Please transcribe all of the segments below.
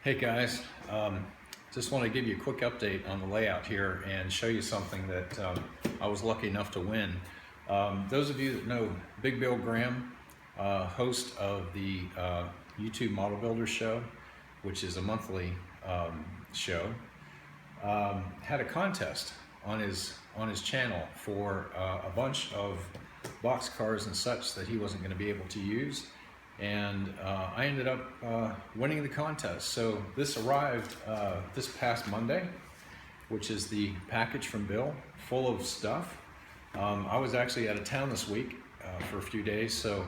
Hey guys, just want to give you a quick update on the layout here and show you something that I was lucky enough to win. Those of you that know Big Bill Graham, host of the YouTube Model Builder Show, which is a monthly show, had a contest on his channel for a bunch of box cars and such that he wasn't going to be able to use. And I ended up winning the contest. So this arrived this past Monday, which is the package from Bill, full of stuff. I was actually out of town this week for a few days, so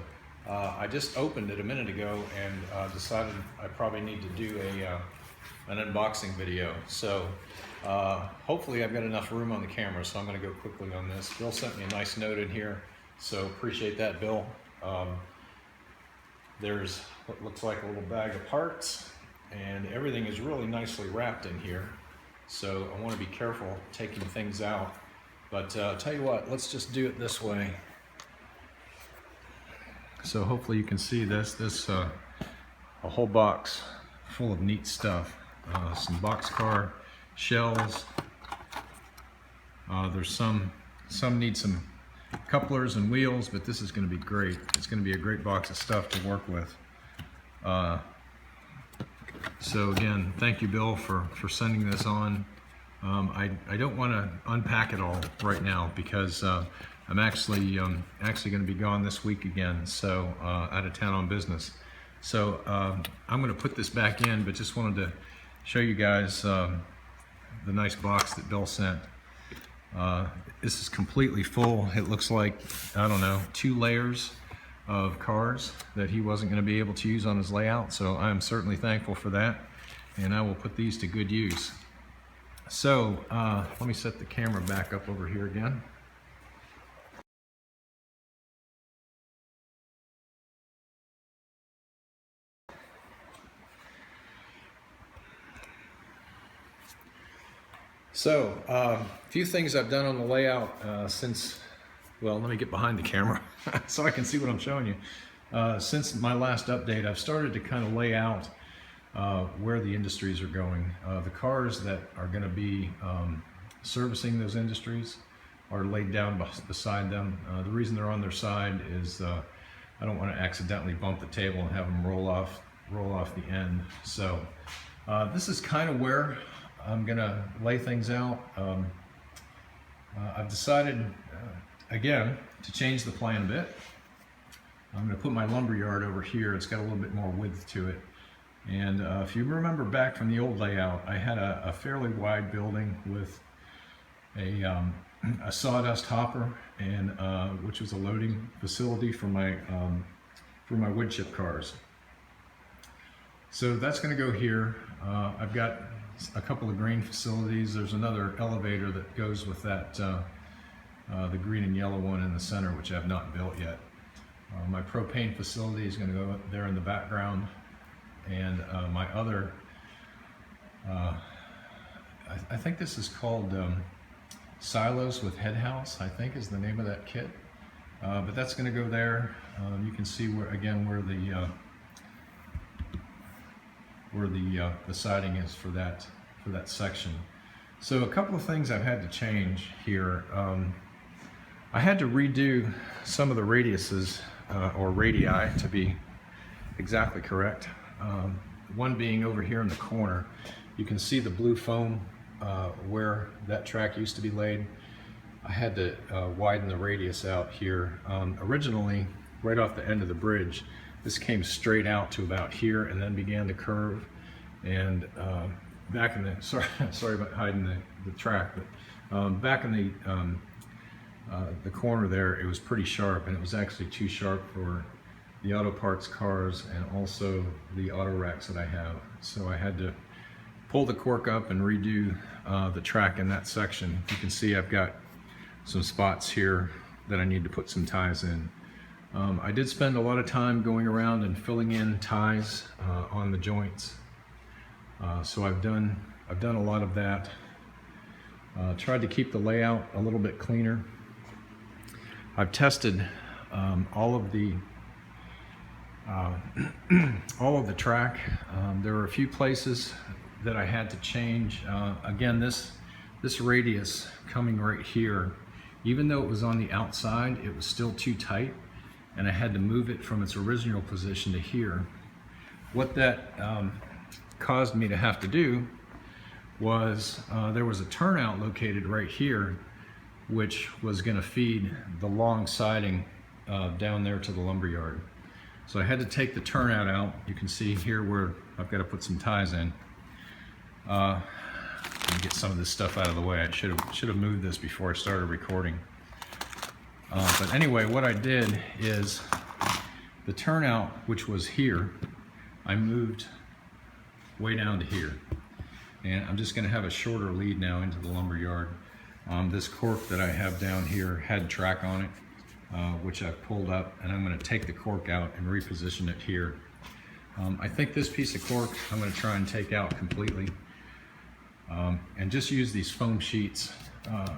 I just opened it a minute ago and decided I probably need to do an unboxing video. So hopefully I've got enough room on the camera, so I'm going to go quickly on this. Bill sent me a nice note in here, so appreciate that, Bill. There's what looks like a little bag of parts, and everything is really nicely wrapped in here. So I want to be careful taking things out. But tell you what, let's just do it this way. So hopefully you can see this a whole box full of neat stuff. Some boxcar shells. There's some need some couplers and wheels, but this is going to be great. It's going to be a great box of stuff to work with. So again, thank you, Bill, for sending this on. I don't want to unpack it all right now because I'm actually going to be gone this week again, so out of town on business. So I'm going to put this back in, but just wanted to show you guys the nice box that Bill sent. This is completely full. It looks like, I don't know, 2 layers of cars that he wasn't going to be able to use on his layout. So I'm certainly thankful for that, and I will put these to good use. So let me set the camera back up over here again. So, a few things I've done on the layout since, well, let me get behind the camera so I can see what I'm showing you. Since my last update, I've started to kind of lay out where the industries are going. The cars that are going to be servicing those industries are laid down beside them. The reason they're on their side is I don't want to accidentally bump the table and have them roll off the end. So this is kind of where I'm gonna lay things out. I've decided, again, to change the plan a bit. I'm gonna put my lumber yard over here. It's got a little bit more width to it. And if you remember back from the old layout, I had a fairly wide building with a sawdust hopper, and which was a loading facility for my wood chip cars. So that's gonna go here. I've got a couple of grain facilities. There's another elevator that goes with that, the green and yellow one in the center, which I've not built yet. My propane facility is going to go there in the background, and my other, I think this is called Silos with Head House, I think is the name of that kit. But that's going to go there. You can see where the siding is for that section. So a couple of things I've had to change here. I had to redo some of the radiuses, or radii to be exactly correct. One being over here in the corner. You can see the blue foam where that track used to be laid. I had to widen the radius out here. Originally, right off the end of the bridge, this came straight out to about here and then began to curve. And back in the, sorry about hiding the track, but back in the corner there, it was pretty sharp, and it was actually too sharp for the auto parts cars and also the auto racks that I have. So I had to pull the cork up and redo the track in that section. You can see I've got some spots here that I need to put some ties in. I did spend a lot of time going around and filling in ties on the joints. So I've done a lot of that. Tried to keep the layout a little bit cleaner. I've tested all of the all of the track. There were a few places that I had to change. Again, this radius coming right here, even though it was on the outside, it was still too tight, and I had to move it from its original position to here. What that caused me to have to do was there was a turnout located right here, which was going to feed the long siding down there to the lumber yard. So I had to take the turnout out. You can see here where I've got to put some ties in. Let me get some of this stuff out of the way. I should have moved this before I started recording. But anyway, what I did is the turnout, which was here, I moved way down to here. And I'm just going to have a shorter lead now into the lumber yard. This cork that I have down here had track on it, which I've pulled up, and I'm going to take the cork out and reposition it here. I think this piece of cork I'm going to try and take out completely, and just use these foam sheets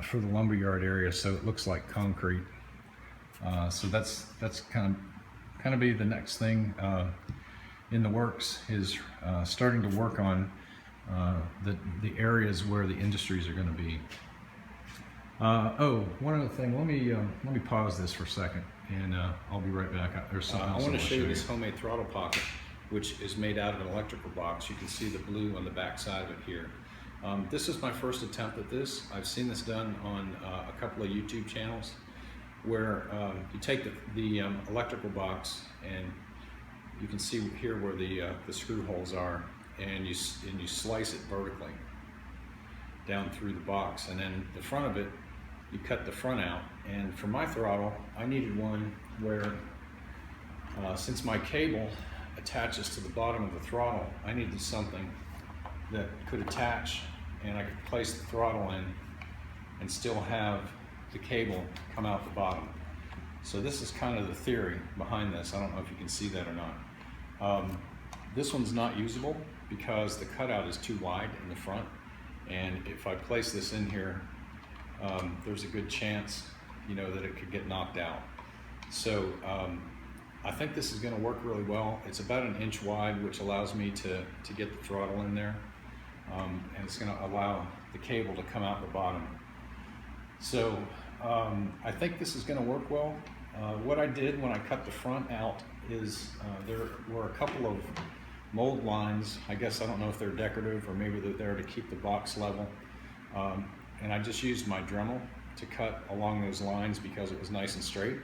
for the lumberyard area so it looks like concrete. So that's kind of be the next thing in the works, is starting to work on the areas where the industries are going to be. Oh, one other thing. Let me pause this for a second, and I'll be right back. There's something else I want to show you. This homemade throttle pocket, which is made out of an electrical box. You can see the blue on the back side of it here. This is my first attempt at this. I've seen this done on a couple of YouTube channels, where you take the electrical box, and you can see here where the screw holes are, and you slice it vertically down through the box, and then the front of it, you cut the front out. And for my throttle, I needed one where, since my cable attaches to the bottom of the throttle, I needed something that could attach, and I could place the throttle in and still have the cable come out the bottom. So this is kind of the theory behind this. I don't know if you can see that or not. This one's not usable because the cutout is too wide in the front, and if I place this in here, there's a good chance, that it could get knocked out. So I think this is going to work really well. It's about 1 inch wide, which allows me to get the throttle in there, and it's going to allow the cable to come out the bottom. So I think this is going to work well. What I did when I cut the front out is there were a couple of mold lines. I guess I don't know if they're decorative or maybe they're there to keep the box level. And I just used my Dremel to cut along those lines because it was nice and straight.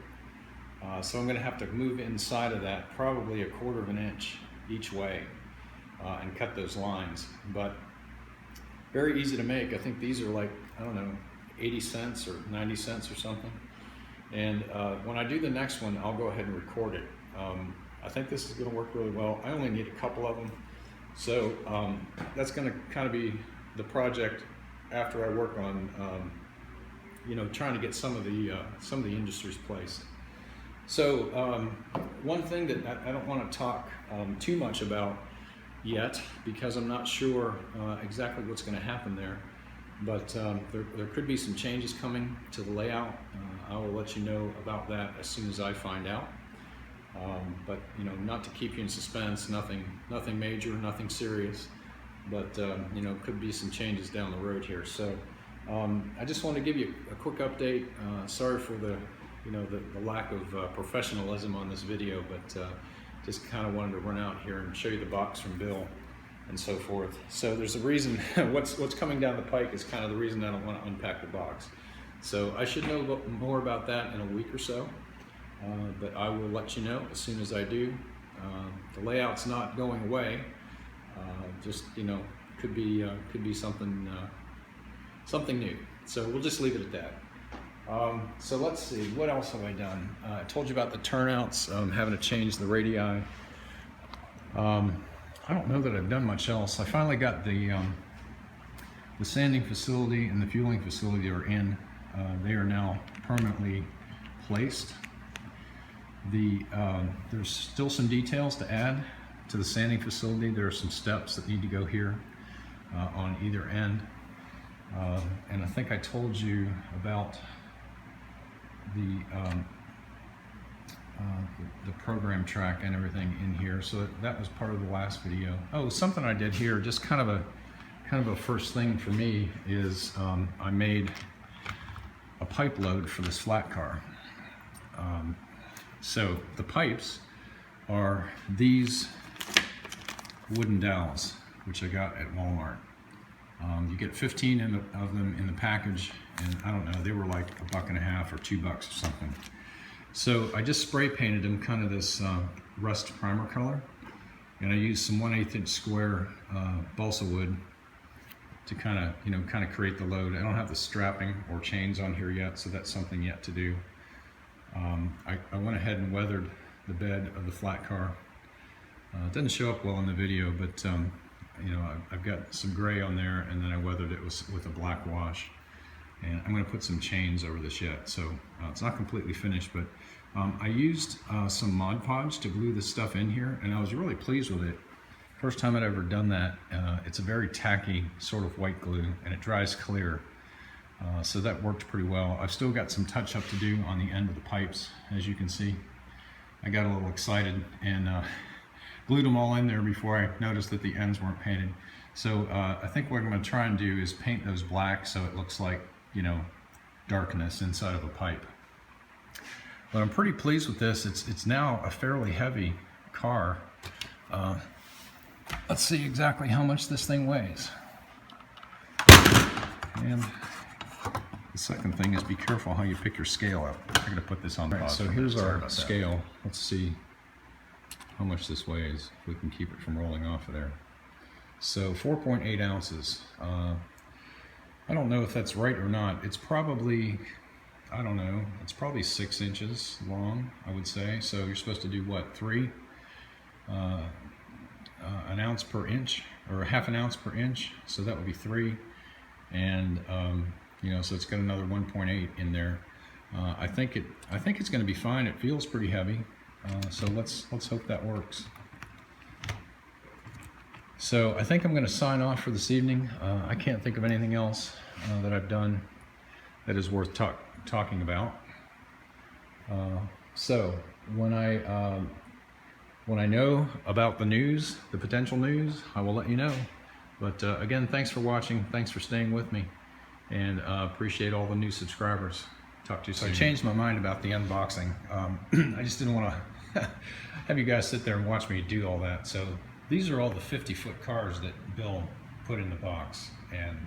So I'm going to have to move inside of that probably 1/4 of an inch each way and cut those lines. But very easy to make. I think these are like, I don't know, 80 cents or 90 cents or something. And when I do the next one, I'll go ahead and record it. I think this is going to work really well. I only need a couple of them. So that's going to kind of be the project after I work on, trying to get some of the industries placed. So one thing that I don't want to talk too much about yet, because I'm not sure exactly what's going to happen there, but there could be some changes coming to the layout. I will let you know about that as soon as I find out. But not to keep you in suspense, nothing major, nothing serious, but could be some changes down the road here. So I just want to give you a quick update. Sorry for the lack of professionalism on this video, but just kind of wanted to run out here and show you the box from Bill and so forth. So there's a reason. what's coming down the pike is kind of the reason I don't want to unpack the box. So I should know more about that in a week or so, but I will let you know as soon as I do. The layout's not going away. Just could be something new. So we'll just leave it at that. So let's see, what else have I done? I told you about the turnouts, having to change the radii. I don't know that I've done much else. I finally got the sanding facility and the fueling facility are in. They are now permanently placed. There's still some details to add to the sanding facility. There are some steps that need to go here on either end. And I think I told you about the program track and everything in here. So that was part of the last video. Oh, something I did here, just kind of a first thing for me is I made a pipe load for this flat car. So the pipes are these wooden dowels, which I got at Walmart. You get 15 of them in the package, and I don't know, they were like $1.50 or $2 or something. So I just spray painted them kind of this rust primer color, and I used some 1/8 inch square balsa wood to kind of create the load. I don't have the strapping or chains on here yet, so that's something yet to do. I went ahead and weathered the bed of the flat car. It doesn't show up well in the video, but you know, I've got some gray on there, and then I weathered it with a black wash. And I'm going to put some chains over this yet, so it's not completely finished, but I used some Mod Podge to glue this stuff in here, and I was really pleased with it. First time I'd ever done that. It's a very tacky sort of white glue, and it dries clear. So that worked pretty well. I've still got some touch up to do on the end of the pipes, as you can see. I got a little excited and glued them all in there before I noticed that the ends weren't painted. So I think what I'm going to try and do is paint those black so it looks like, you know, darkness inside of a pipe. But I'm pretty pleased with this. It's now a fairly heavy car. Let's see exactly how much this thing weighs. And the second thing is be careful how you pick your scale up. I'm going to put this on the bottom. So here's our scale. Let's see how much this weighs, if we can keep it from rolling off of there. So 4.8 ounces. I don't know if that's right or not. It's probably, I don't know, it's probably 6 inches long, I would say. So you're supposed to do what, 3? An ounce per inch, or ½ an ounce per inch. So that would be 3. And you know, so it's got another 1.8 in there. I think it's going to be fine. It feels pretty heavy. So let's hope that works. So I think I'm going to sign off for this evening. I can't think of anything else that I've done that is worth talking about. So when I know about the news, the potential news, I will let you know. But again, thanks for watching. Thanks for staying with me, and appreciate all the new subscribers. Talk to you soon. So I changed my mind about the unboxing. I just didn't want to have you guys sit there and watch me do all that. So these are all the 50-foot cars that Bill put in the box, and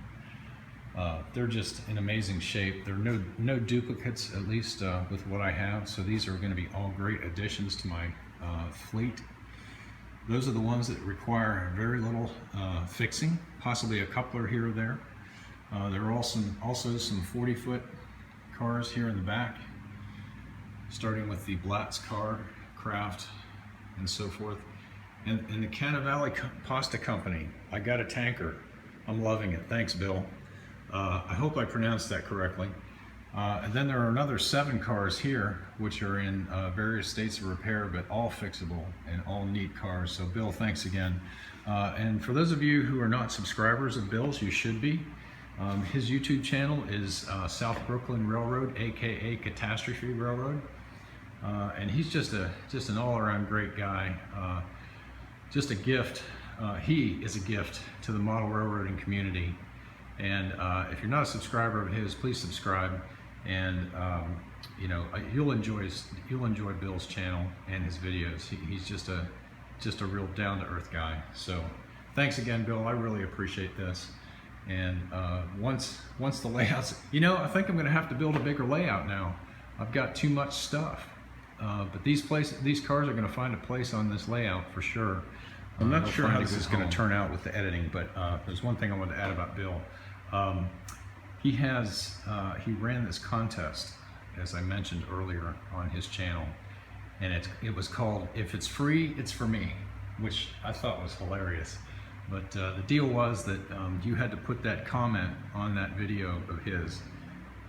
they're just in amazing shape. There are no duplicates, at least with what I have. So these are going to be all great additions to my fleet. Those are the ones that require very little fixing, possibly a coupler here or there. There are also some 40-foot cars here in the back, starting with the Blatz car, Craft, and so forth. And the Cannavale Pasta Company, I got a tanker. I'm loving it. Thanks, Bill. I hope I pronounced that correctly. And then there are another 7 cars here, which are in various states of repair, but all fixable and all neat cars. So Bill, thanks again. And for those of you who are not subscribers of Bill's, you should be. His YouTube channel is South Brooklyn Railroad, aka Catastrophe Railroad. And he's just an all-around great guy. Just a gift. He is a gift to the model railroading community. And if you're not a subscriber of his, please subscribe. And you know, you'll enjoy Bill's channel and his videos. He's just a real down-to-earth guy. So thanks again, Bill. I really appreciate this. And once the layouts, you know, I think I'm going to have to build a bigger layout now. I've got too much stuff. But these cars are going to find a place on this layout for sure. I'm not sure how this is going to turn out with the editing, but there's one thing I wanted to add about Bill. He ran this contest, as I mentioned earlier, on his channel, and it was called "If It's Free, It's For Me," which I thought was hilarious. But the deal was that you had to put that comment on that video of his.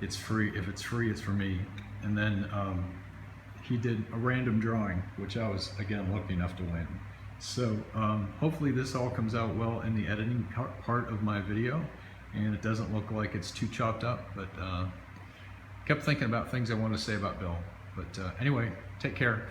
It's free. If it's free, it's for me. And then he did a random drawing, which I was, again, lucky enough to win. So hopefully this all comes out well in the editing part of my video, and it doesn't look like it's too chopped up, but kept thinking about things I want to say about Bill. But anyway, take care.